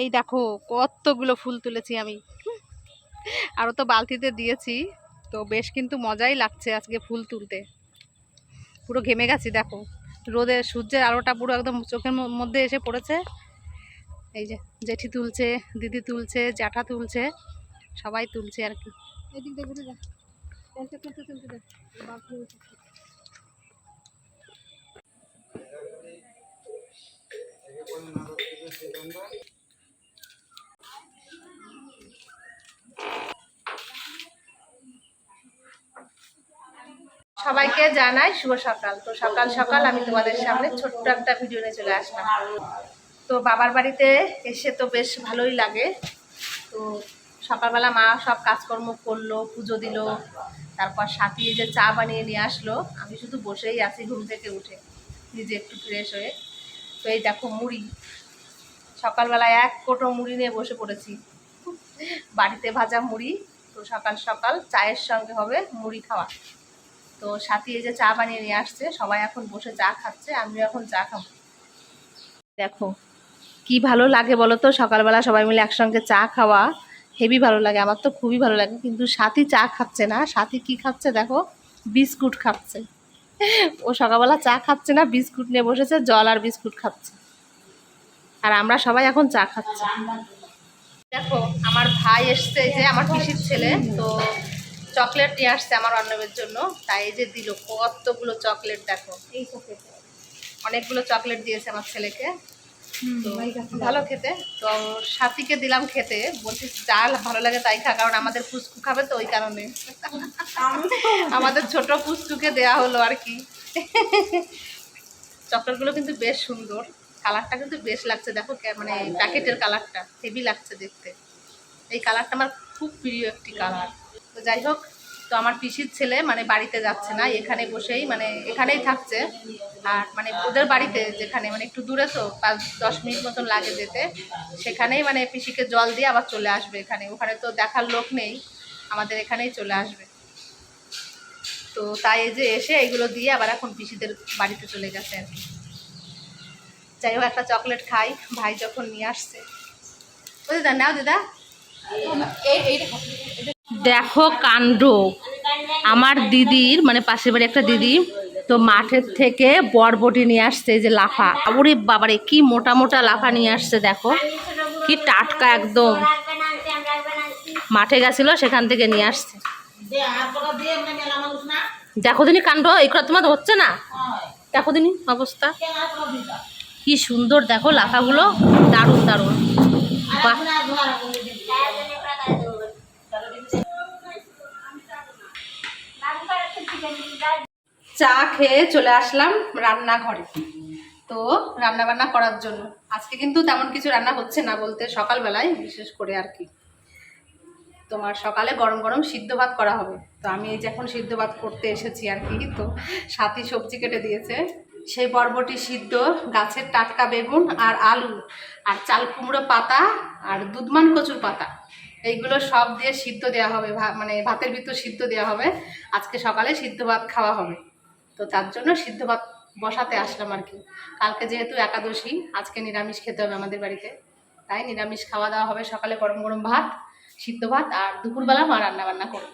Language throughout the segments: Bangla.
এই দেখো কতগুলো ফুল তুলেছি আমি, আরও তো বালতিতে দিয়েছি। তো বেশ কিন্তু মজাই লাগছে আজকে ফুল তুলতে। পুরো ঘেমে গেছি দেখো, রোদে সূর্যের আলোটা পুরো একদম চোখের মধ্যে এসে পড়েছে। এই যে জেঠি তুলছে, দিদি তুলছে, জ্যাঠা তুলছে, সবাই তুলছে আর কি। এদিক দিয়ে ঘুরে যা, চলতে চলতে চলতে দেখ। সবাইকে জানাই শুভ সকাল। তো সকাল সকাল আমি তোমাদের সামনে ছোট্ট একটা ভিডিও নিয়ে চলে আসলাম। তো বাবার বাড়িতে এসে তো বেশ ভালোই লাগে। তো সকালবেলা মা সব কাজকর্ম করলো, পুজো দিল, তারপর সাথী যে চা বানিয়ে নিয়ে আসলো। আমি শুধু বসেই আছি ঘুম থেকে উঠে, নিজে একটু ফ্রেশ হয়ে। তো এই দেখো মুড়ি, সকালবেলা এক কোটো মুড়ি নিয়ে বসে পড়েছি, বাড়িতে ভাজা মুড়ি। তো সকাল সকাল চায়ের সঙ্গে হবে মুড়ি খাওয়া। তো সাথী এই যে চা বানিয়ে নিয়ে আসছে, সবাই এখন বসে চা খাচ্ছে, আমিও এখন চা খাবো। দেখো কি ভালো লাগে বলো তো, সকালবেলা সবাই মিলে একসঙ্গে চা খাওয়া হেভি ভালো লাগে। আমার তো খুবই ভালো লাগে। কিন্তু সাথী চা খাচ্ছে না, সাথী কি খাচ্ছে দেখো, বিস্কুট খাচ্ছে। ও সকালবেলা চা খাচ্ছে না, বিস্কুট নিয়ে বসেছে, জল আর বিস্কুট খাচ্ছে। আর আমরা সবাই এখন চা খাচ্ছি। দেখো আমার ভাই এসছে, এই যে আমার পিসির ছেলে, তো চকলেট নিয়ে আসছে আমার অর্ণবের জন্য। তাই এই যে দিল কতগুলো চকলেট, দেখো অনেকগুলো চকলেট দিয়েছে আমার ছেলেকে। তো ভালো খেতে। তো সাথীকে দিলাম খেতে, বলছি যা ভালো লাগে তাই খা, কারণ আমাদের পুচকু খাবে তো ওই কারণে আমাদের ছোট পুচকুকে দেয়া হলো আর কি। চকলেটগুলো কিন্তু বেশ সুন্দর, কালারটা কিন্তু বেশ লাগছে দেখো, মানে প্যাকেটের কালারটা হেভি লাগছে দেখতে। এই কালারটা আমার খুব প্রিয় একটি কালার। তো যাই হোক, তো আমার পিসির ছেলে মানে বাড়িতে যাচ্ছে না, এখানে বসেই মানে এখানেই থাকছে। আর মানে ওদের বাড়িতে যেখানে মানে একটু দূরে, তো 5-10 মিনিট মতন লাগে যেতে, সেখানেই মানে পিসিকে জল দিয়ে আবার চলে আসবে এখানে। ওখানে তো দেখার লোক নেই, আমাদের এখানেই চলে আসবে। তো তাই এই যে এসে এগুলো দিয়ে আবার এখন পিসিদের বাড়িতে চলে গেছে আর কি। যাই হোক একটা চকলেট খাই, ভাই যখন নিয়ে আসছে। ও দিদা নাও, দিদা দেখো কাণ্ড। আমার দিদির মানে পাশের বাড়ি একটা দিদি, তো মাঠের থেকে বরবটি নিয়ে আসছে, যে লাফা, ওরে বাবারে কি মোটা মোটা লাফা নিয়ে আসছে দেখো, কি টাটকা একদম। মাঠে গেছিল, সেখান থেকে নিয়ে আসছে। দেখো দিনি কাণ্ড, এগুলো তোমার হচ্ছে না, দেখো দিনি অবস্থা কি সুন্দর। দেখো লাফাগুলো দারুণ দারুণ। বাহ, চা খেয়ে চলে আসলাম রান্নাঘরে। তো রান্না বান্না করার জন্য আজকে কিন্তু তেমন কিছু রান্না হচ্ছে না, বলতে সকালবেলায় বিশেষ করে আর কি তোমার সকালে গরম গরম সিদ্ধ ভাত করা হবে। তো আমি এই যে এখন সিদ্ধ ভাত করতে এসেছি আর কি। তো সাথী সবজি কেটে দিয়েছে, সেই বরবটি সিদ্ধ, গাছের টাটকা বেগুন আর আলু, আর চাল কুমড়ো পাতা, আর দুধমান কচুর পাতা, এইগুলো সব দিয়ে সিদ্ধ দেওয়া হবে, মানে ভাতের ভিতর সিদ্ধ দেওয়া হবে। আজকে সকালে সিদ্ধ ভাত খাওয়া হবে, তো তার জন্য সিদ্ধ ভাত বসাতে আসলাম আর কি। কালকে যেহেতু একাদশী, আজকে নিরামিষ খেতে হবে আমাদের বাড়িতে, তাই নিরামিষ খাওয়া দাওয়া হবে। সকালে গরম গরম ভাত, সিদ্ধ ভাত, আর দুপুরবেলা মা রান্না বান্না করবে।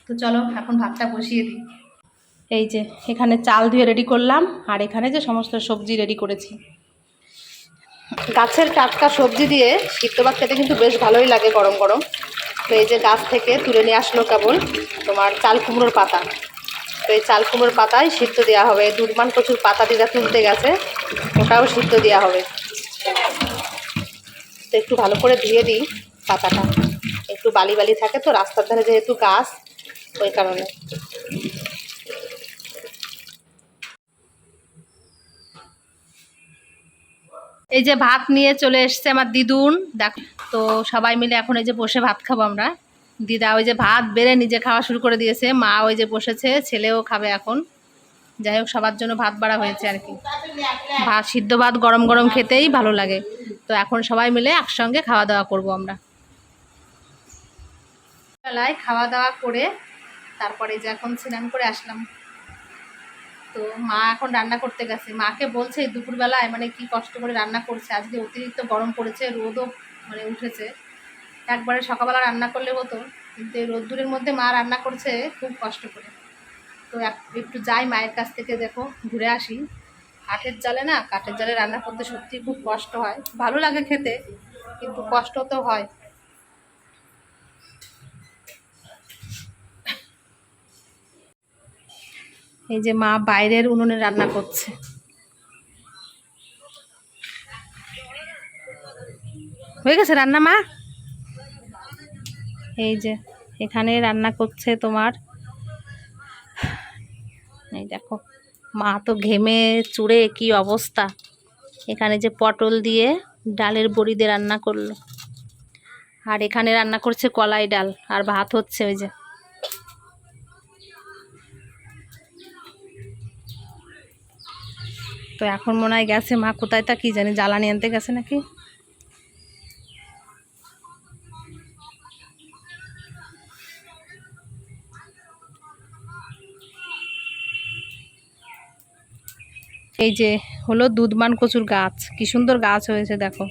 তো চলো এখন ভাতটা বসিয়ে দিই। এই যে এখানে চাল ধুয়ে রেডি করলাম, আর এখানে যে সমস্ত সবজি রেডি করেছি। গাছের টাটকা সবজি দিয়ে সিদ্ধ ভাত খেতে কিন্তু বেশ ভালোই লাগে গরম গরম। তো এই যে গাছ থেকে তুলে নিয়ে আসলো কেবল তোমার চাল কুমড়োর পাতা, তো এই চাল কুমড়োর পাতায় সিদ্ধ দেওয়া হবে। দুধমান কচুর পাতা দিদা তুলতে গেছে, ওটাও সিদ্ধ দেওয়া হবে। তো একটু ভালো করে ধুয়ে দিই পাতাটা, একটু বালি বালি থাকে তো রাস্তার ধারে যেহেতু গাছ, ওই কারণে। এই যে ভাত নিয়ে চলে এসছে আমার দিদুন, দেখো। তো সবাই মিলে এখন এই যে বসে ভাত খাবো আমরা। দিদা ওই যে ভাত বেড়ে নিজে খাওয়া শুরু করে দিয়েছে, মা ওই যে বসেছে, ছেলেও খাবে এখন। যাই হোক সবার জন্য ভাত বাড়া হয়েছে আর কি। ভাত, সিদ্ধ ভাত গরম গরম খেতেই ভালো লাগে। তো এখন সবাই মিলে একসঙ্গে খাওয়া দাওয়া করবো আমরা। বেলায় খাওয়া দাওয়া করে তারপরে যে এখন স্নান করে আসলাম। তো মা এখন রান্না করতে গেছে। মাকে বলছে দুপুরবেলায় মানে কি কষ্ট করে রান্না করছে, আজকে অতিরিক্ত গরম পড়েছে, রোদও মানে উঠেছে, একবারে সকালবেলা রান্না করলে হতো, কিন্তু এই রোদ্দুরের মধ্যে মা রান্না করছে খুব কষ্ট করে। তো একটু যাই মায়ের কাছ থেকে, দেখো ঘুরে আসি। কাঠের জালে না, কাঠের জালে রান্না করতে সত্যি খুব কষ্ট হয়, ভালো লাগে খেতে কিন্তু কষ্ট তো হয়। এই যে মা বাইরের উনুনে রান্না করছে। হয়ে গেছে রান্না মা? এই যে এখানে রান্না করছে তোমার, এই দেখো মা তো ঘেমে চুড়ে কি অবস্থা। এখানে যে পটল দিয়ে ডালের বড়ি দিয়ে রান্না করলো, আর এখানে রান্না করছে কলাই ডাল, আর ভাত হচ্ছে ওই যে। তো এখন মনে হয় গেছে মা, কোথায় তা কি জানি, জ্বালানি আনতে গেছে নাকি। এই যে হলো দুধমান কচুর গাছ, কি সুন্দর গাছ হয়েছে দেখো।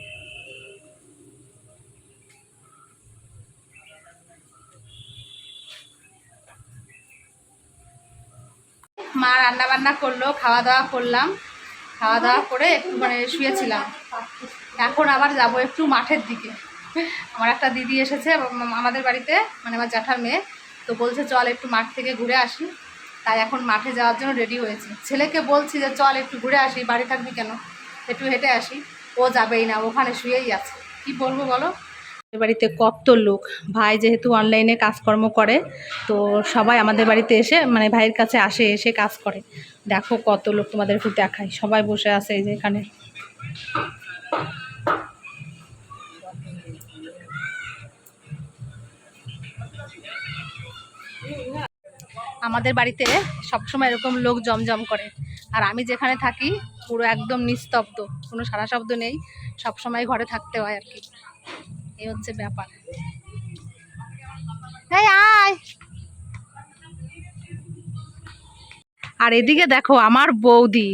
মা রান্না বান্না করলো, খাওয়া দাওয়া করলাম, খাওয়া দাওয়া করে একটু মানে শুয়েছিলাম। এখন আবার যাব একটু মাঠের দিকে। আমার একটা দিদি এসেছে আমাদের বাড়িতে, মানে আমার জ্যাঠার মেয়ে, তো বলছে চল একটু মাঠ থেকে ঘুরে আসি। তাই এখন মাঠে যাওয়ার জন্য রেডি হয়েছে। ছেলেকে বলছি যে চল একটু ঘুরে আসি, বাড়ি থাকবি কেন, একটু হেঁটে আসি। ও যাবেই না, ওখানে শুয়েই আছে। কি বলবো বলো, বাড়িতে কত লোক। ভাই যেহেতু অনলাইনে কাজকর্ম করে, তো সবাই আমাদের বাড়িতে এসে মানে ভাইয়ের কাছে আসে, এসে কাজ করে। দেখো কত লোক, তোমাদের একটু দেখাই, সবাই বসে আছে এই যে এখানে। আমাদের বাড়িতে সবসময় এরকম লোক জমজম করে, আর আমি যেখানে থাকি পুরো একদম নিস্তব্ধ, কোনো সারা শব্দ নেই, সবসময় ঘরে থাকতে হয় আর কি, এই হচ্ছে ব্যাপার। এই আয়। আর এদিকে দেখো আমার বৌদি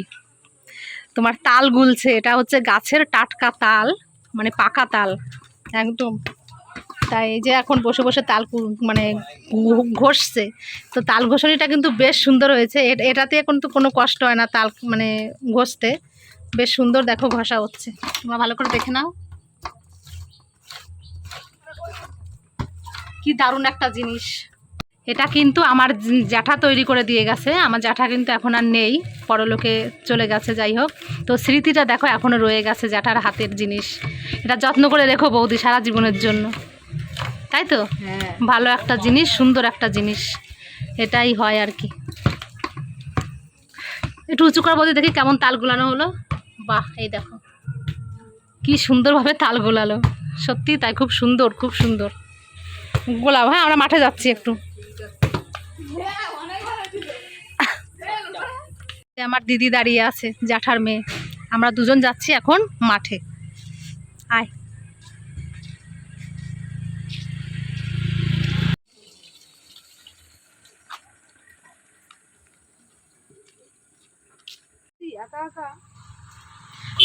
তোমার তাল গুলছে, এটা হচ্ছে গাছের টাটকা তাল, মানে পাকা তাল একদম। তাই এই যে এখন বসে বসে তাল মানে ঘষছে। তো তাল ঘষানিটা কিন্তু বেশ সুন্দর হয়েছে, এটাতে এখন তো কোনো কষ্ট হয় না তাল মানে ঘষতে, বেশ সুন্দর দেখো ঘষা হচ্ছে। তোমরা ভালো করে দেখে নাও, কি দারুণ একটা জিনিস। এটা কিন্তু আমার জ্যাঠা তৈরি করে দিয়ে গেছে, আমার জ্যাঠা কিন্তু এখন আর নেই, পরলোকে চলে গেছে। যাই হোক, তো স্মৃতিটা দেখো এখনও রয়ে গেছে, জ্যাঠার হাতের জিনিস। এটা যত্ন করে রেখো বৌদি সারা জীবনের জন্য, তাই তো? ভালো একটা জিনিস, সুন্দর একটা জিনিস, এটাই হয় আর কি। একটু উঁচু করে বৌদি দেখি কেমন তাল গোলানো হলো। বাহ, এই দেখো কি সুন্দরভাবে তাল গোলালো, সত্যি তাই, খুব সুন্দর খুব সুন্দর গোলাও। হ্যাঁ, আমরা মাঠে যাচ্ছি একটু। আমার দিদি দাঁড়িয়ে আছে, জ্যাঠার মেয়ে, আমরা দুজন যাচ্ছি এখন মাঠে। আয়।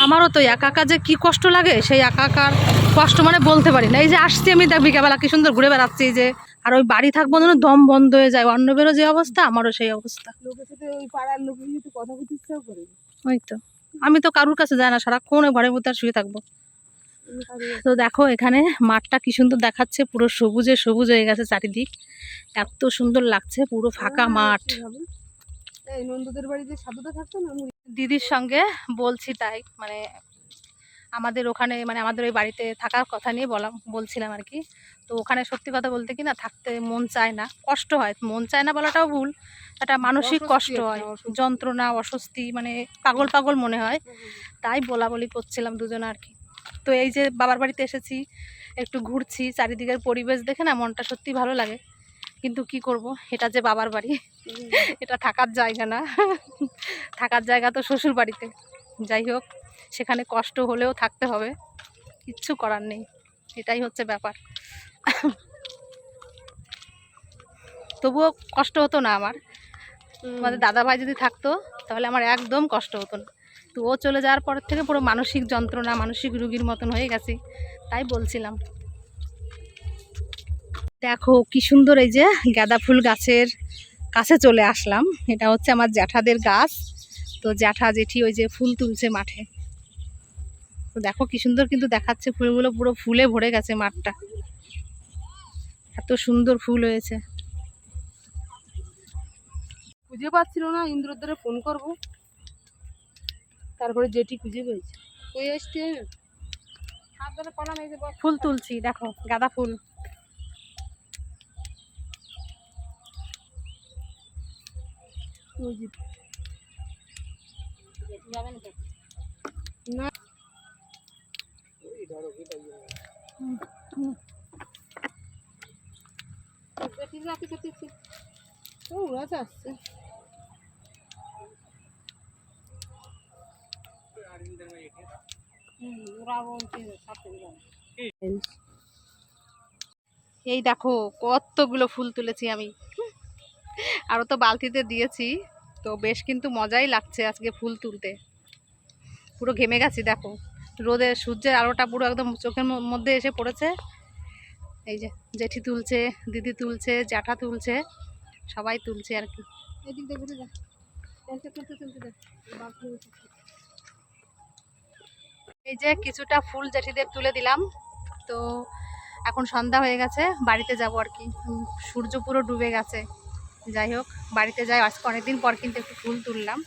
আমারও তো একা একা যে কি কষ্ট লাগে, সেই একা একার কষ্ট মানে বলতে পারি না। এই যে আসছি আমি, দেখ বিকালবেলা কি সুন্দর ঘুরে বেড়াচ্ছি, এই যে। আর ওই বাড়ি থাকবো যেন দম বন্ধ হয়ে যায়, অন্নবেরও যে অবস্থা আমারও সেই অবস্থা। ওই তো, আমি তো কারুর কাছে যাই না, সারাক্ষণ ঘরের মধ্যে শুয়ে থাকবো। তো দেখো এখানে মাঠটা কি সুন্দর দেখাচ্ছে, পুরো সবুজে সবুজ হয়ে গেছে চারিদিক, এত সুন্দর লাগছে, পুরো ফাঁকা মাঠ। দিদির সঙ্গে বলছি তাই, মানে আমাদের ওখানে মানে আমাদের ওই বাড়িতে থাকার কথা নিয়ে বলছিলাম আর কি। তো ওখানে সত্যি কথা বলতে কি না, থাকতে মন চায় না, কষ্ট হয়, মন চায় না বলাটাও ভুল, একটা মানসিক কষ্ট হয়, যন্ত্রণা, অস্বস্তি, মানে পাগল পাগল মনে হয়। তাই বলি করছিলাম দুজনে আর কি। তো এই যে বাবার বাড়িতে এসেছি, একটু ঘুরছি, চারিদিকের পরিবেশ দেখে না মনটা সত্যি ভালো লাগে। কিন্তু কি করব, এটা যে বাবার বাড়ি, এটা থাকার জায়গা না। থাকার জায়গা তো শ্বশুর বাড়িতে। যাই হোক, সেখানে কষ্ট হলেও থাকতে হবে, কিচ্ছু করার নেই, এটাই হচ্ছে ব্যাপার। তবুও কষ্ট হতো না আমার, তোমাদের দাদাভাই যদি থাকতো তাহলে আমার একদম কষ্ট হতো না। তো ও চলে যাওয়ার পর থেকে পুরো মানসিক যন্ত্রণা, মানসিক রোগীর মতন হয়ে গেছি, তাই বলছিলাম। দেখো কি সুন্দর, এই যে গাঁদা ফুল গাছের কাছে চলে আসলাম। এটা হচ্ছে আমার জ্যাঠাদের গাছ। তো জ্যাঠা জেঠি ওই যে ফুল তুলছে মাঠে। তো দেখো কি সুন্দর কিন্তু দেখাচ্ছে, ফুলগুলো পুরো ফুলে ভরে গেছে মাঠটা, এত সুন্দর ফুল হয়েছে। খুঁজে পাচ্ছিল না, ইন্দ্রদ্বারে ফোন করব, তারপরে জেঠি খুঁজে পেয়েছে। ওই আসতে ফুল তুলছি, দেখো গাঁদা ফুল। না আসছে। এই দেখো কতগুলো ফুল তুলেছি আমি, আরো তো বালতিতে দিয়েছি। তো বেশ কিন্তু মজাই লাগছে আজকে ফুল তুলতে, পুরো ঘেমে গেছি। দেখো রোদের সূর্যের আলোটা পুরো একদম চোখের মধ্যে এসে পড়েছে। এই যে জেঠি তুলছে, দিদি তুলছে, জ্যাঠা তুলছে, সবাই তুলছে আর কি। এই যে কিছুটা ফুল জেঠিদের তুলে দিলাম। তো এখন সন্ধ্যা হয়ে গেছে, বাড়িতে যাব আর কি। সূর্য পুরো ডুবে গেছে। যাই হোক বাড়িতে যাই, আজকে অনেকদিন পর কিন্তু একটু ফুল তুললাম,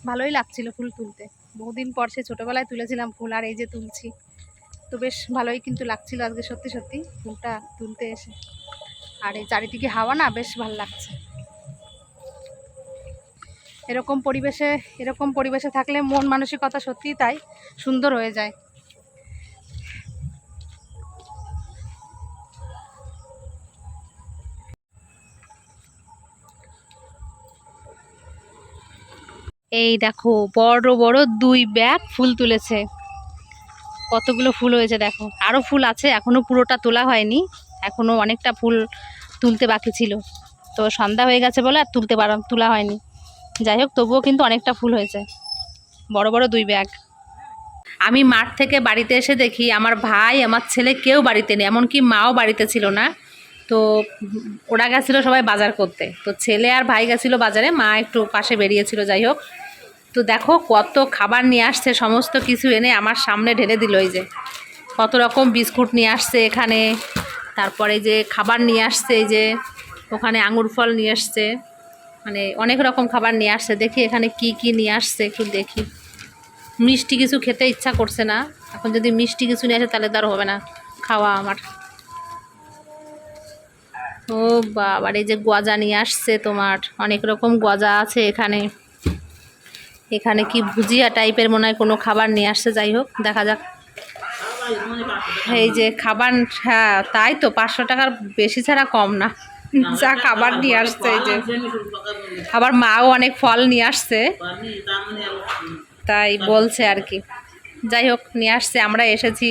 ভালোই লাগছিল ফুল তুলতে। বহুদিন পর সে ছোটোবেলায় তুলেছিলাম ফুল, আর এই যে তুলছি, তো বেশ ভালোই কিন্তু লাগছিল আজকে সত্যি সত্যি ফুলটা তুলতে এসে। আর এই চারিদিকে হাওয়া না, বেশ ভালো লাগছে। এরকম পরিবেশে থাকলে মন মানসিকতা সত্যিই তাই সুন্দর হয়ে যায়। এই দেখো বড় বড় 2 ব্যাগ ফুল তুলেছে, কতগুলো ফুল হয়েছে দেখো। আরও ফুল আছে, এখনো পুরোটা তোলা হয়নি, এখনো অনেকটা ফুল তুলতে বাকি ছিল। তো সন্ধ্যা হয়ে গেছে বলে আর তোলা হয়নি। যাই হোক তবুও কিন্তু অনেকটা ফুল হয়েছে, বড় বড় 2 ব্যাগ। আমি মাঠ থেকে বাড়িতে এসে দেখি আমার ভাই, আমার ছেলে কেউ বাড়িতে নেই, এমনকি মাও বাড়িতে ছিল না। তো ওরা গেছিলো সবাই বাজার করতে, তো ছেলে আর ভাই গেছিলো বাজারে, মা একটু পাশে বেরিয়েছিল। যাই হোক, তো দেখো কত খাবার নিয়ে আসছে, সমস্ত কিছু এনে আমার সামনে ঢেলে দিল। এই যে কত রকম বিস্কুট নিয়ে আসছে এখানে, তারপরে যে খাবার নিয়ে আসছে, এই যে ওখানে আঙুর ফল নিয়ে আসছে, মানে অনেক রকম খাবার নিয়ে আসছে। দেখি এখানে কি কি নিয়ে আসছে একটু দেখি। মিষ্টি কিছু খেতে ইচ্ছা করছে না, এখন যদি মিষ্টি কিছু নিয়ে আসে তাহলে তো আর হবে না খাওয়া আমার। ও বাবার, এই যে গজা নিয়ে আসছে, তোমার অনেক রকম গজা আছে এখানে। এখানে কি ভুজিয়া টাইপের মনে হয় কোনো খাবার নিয়ে আসছে। যাই হোক দেখা যাক। এই যে খাবার, হ্যাঁ তাই তো, 500 টাকার বেশি ছাড়া কম না যা খাবার নিয়ে আসছে। এই যে আবার মাও অনেক ফল নিয়ে আসছে, তাই বলছে আর কি। যাই হোক নিয়ে আসছে, আমরা এসেছি,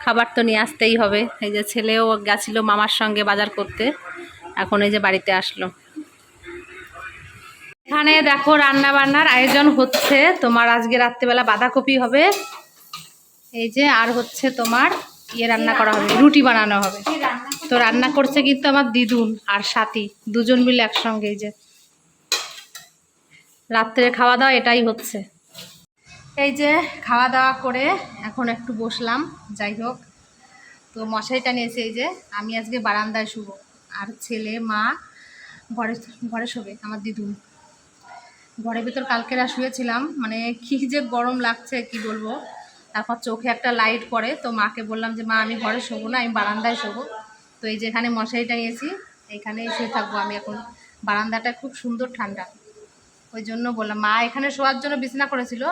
খাবার তো নিয়ে আসতেই হবে। এই যে ছেলেও গেছিলো মামার সঙ্গে বাজার করতে, এখন এই যে বাড়িতে আসলো। এখানে দেখো রান্না বান্নার আয়োজন হচ্ছে, তোমার আজকে রাত্রিবেলা বাঁধাকপি হবে, এই যে আর হচ্ছে তোমার রান্না করা হবে, রুটি বানানো হবে। তো রান্না করছে কিন্তু আমার দিদুন আর সাথী, দুজন মিলে একসঙ্গে। এই যে রাত্রে খাওয়া দাওয়া এটাই হচ্ছে। এই যে খাওয়া দাওয়া করে এখন একটু বসলাম। যাই হোক, তো মশারিটা নিয়েছে, এই যে আমি আজকে বারান্দায় শুব, আর ছেলে মা ঘরে শোবে। আমার দিদুন ঘরের ভিতর কালকে শুয়েছিলাম, মানে কি যে গরম লাগছে কি বলবো। তারপর চোখে একটা লাইট পড়ে, তো মাকে বললাম যে মা আমি ঘরে শোবো না, আমি বারান্দায় শোবো। তো এই যে এখানে মশারিটা নিয়েছি, এখানেই শুয়ে থাকবো আমি এখন। বারান্দাটা খুব সুন্দর ঠান্ডা, ওই জন্য বললাম। মা এখানে শোয়ার জন্য বিছানা করেছিল,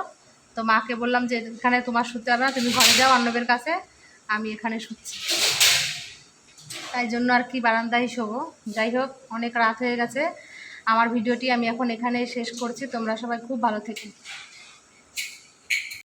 তো মাকে বললাম যে এখানে তোমার শুতে হবে না, তুমি ঘরে যাও অর্ণবের কাছে, আমি এখানে শুচ্ছি। তাই জন্য আর কি বারান্দায় শোবো। যাই হোক অনেক রাত হয়ে গেছে, আমার ভিডিওটি আমি এখন এখানে শেষ করছি। তোমরা সবাই খুব ভালো থেকো।